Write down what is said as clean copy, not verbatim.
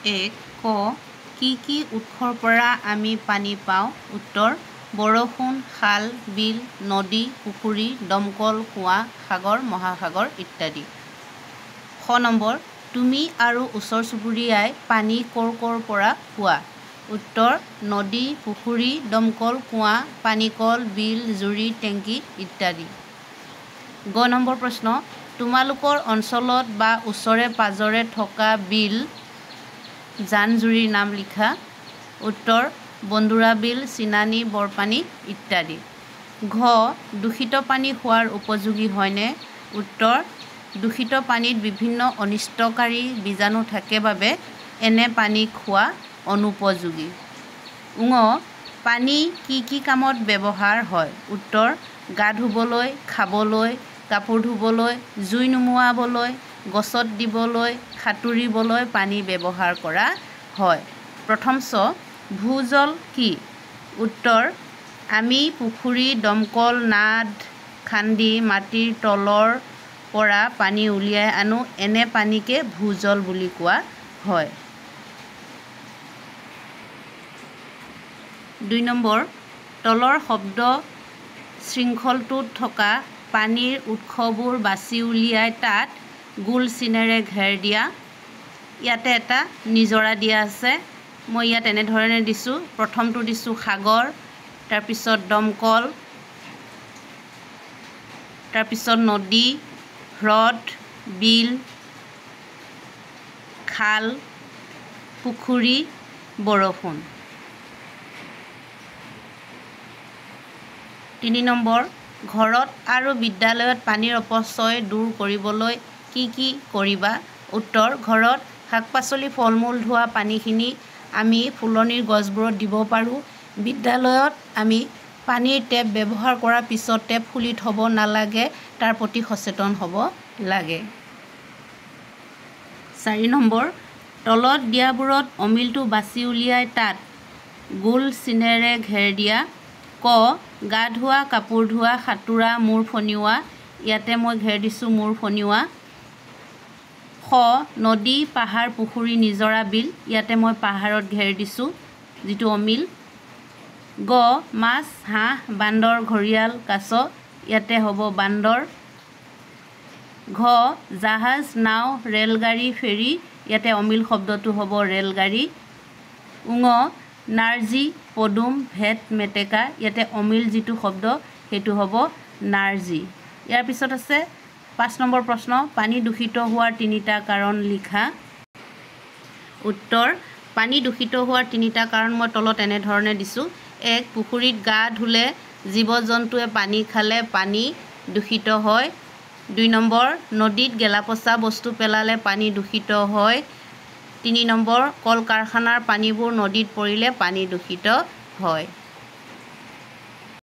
1 ক কি উৎসৰ পৰা আমি পানী পাওঁ? উত্তৰ বৰষুণ, খাল, বিল, নদী, পুখুৰী, দমকল, কুঁৱা, সাগৰ, মহাসাগৰ ইত্যাদি। খ নম্বৰ তুমি আৰু ওচৰ চুবুৰীয়াই পানী ক'ৰ পৰা পোৱা? উত্তৰ নদী, পুখুৰী, দমকল, কুঁৱা, পানীকল, বিল, জুৰি, টেংকি ইত্যাদি। গ নম্বৰ প্ৰশ্ন তোমালোকৰ অঞ্চলত বা ওচৰে পাঁজৰে থকা বিল, জান-জুৰিৰ নাম লিখা। উত্তৰ বন্দুৰা বিল, চিনানি, বৰপানী ইত্যাদি। ঘ দূষিত পানী খোৱাৰ উপযোগী হয়নে? উত্তৰ দূষিত পানীত বিভিন্ন অনিষ্টকাৰী বীজাণু থাকে বাবে এনে পানী খোৱা অনুপযোগী। ঙ পানী কি কামত ব্যৱহাৰ হয়? উত্তৰ গা ধুবলৈ, খাবলৈ, কাপোৰ ধুবলৈ, জুই নুমুৱাবলৈ, গছত দিবলৈ, সাঁতুৰিবলৈ পানী ব্যৱহাৰ কৰা হয়। প্ৰথম চ ভূজল কি? উত্তৰ আমি পুখুৰী, দমকল, নাদ খান্দি মাটিৰ তলৰ পৰা পানী উলিয়াই আনো এনে পানীকে ভূজল বুলি কোৱা হয়। 2 নম্বৰ তলৰ শব্দ শৃংখলটোত থকা পানীৰ উৎসবোৰ বাছি উলিয়াই তাত গোল চিনেৰে ঘেৰ দিয়া। ইয়াতে এটা নিজৰা দিয়া আছে। মই ইয়াত এনেধৰণে দিছোঁ। প্ৰথমটো দিছোঁ সাগৰ, তাৰপিছত দমকল, তাৰপিছত নদী, হ্ৰদ, বিল, খাল, পুখুৰী, বৰষুণ। 3 নম্বৰ ঘৰত আৰু বিদ্যালয়ত পানীৰ অপচয় দূৰ কৰিবলৈ কি কৰিবা? উত্তৰ ঘৰত শাক-পাচলি, ফল-মূল ধোৱা পানীখিনি আমি ফুলনিৰ গছবোৰত দিব পাৰোঁ। বিদ্যালয়ত আমি পানীৰ টেপ ব্যৱহাৰ কৰাৰ পিছত টেপ খুলি থ'ব নালাগে, তাৰ প্ৰতি সচেতন হ'ব লাগে। 4 নম্বৰ তলত দিয়াবোৰত অমিলটো বাছি উলিয়াই তাত গোল চিনেৰে ঘেৰ দিয়া। ক গা ধোৱা, কাপোৰ ধোৱা, সাঁতোৰা, মূৰ ফনিওৱা। ইয়াতে মই ঘেৰ দিছোঁ মূৰ ফনিওৱা। খ নদী, পাহাৰ, পুখুৰী, নিজৰা, বিল। ইয়াতে মই পাহাৰত ঘেৰ দিছোঁ যিটো অমিল। গ মাছ, হাঁহ, বান্দৰ, ঘঁৰিয়াল, কাছ। ইয়াতে হ'ব বান্দৰ। ঘ জাহাজ, নাও, ৰেলগাড়ী, ফেৰী। ইয়াতে অমিল শব্দটো হ'ব ৰেলগাড়ী। ঙ নাৰ্জী, পদুম, ভেট, মেটেকা। ইয়াতে অমিল যিটো শব্দ সেইটো হ'ব নাৰ্জী। ইয়াৰ পিছত আছে 5 নম্বৰ প্ৰশ্ন পানী দূষিত হোৱাৰ 3টা কাৰণ লিখা। উত্তৰ পানী দূষিত হোৱাৰ 3টা কাৰণ মই তলত এনেধৰণে দিছোঁ। 1 পুখুৰীত গা ধুলে, জীৱ-জন্তুৱে পানী খালে পানী দূষিত হয়। 2 নম্বৰ নদীত গেলা-পচা বস্তু পেলালে পানী দূষিত হয়। 3 নম্বৰ কল কাৰখানাৰ পানীবোৰ নদীত পৰিলে পানী দূষিত হয়।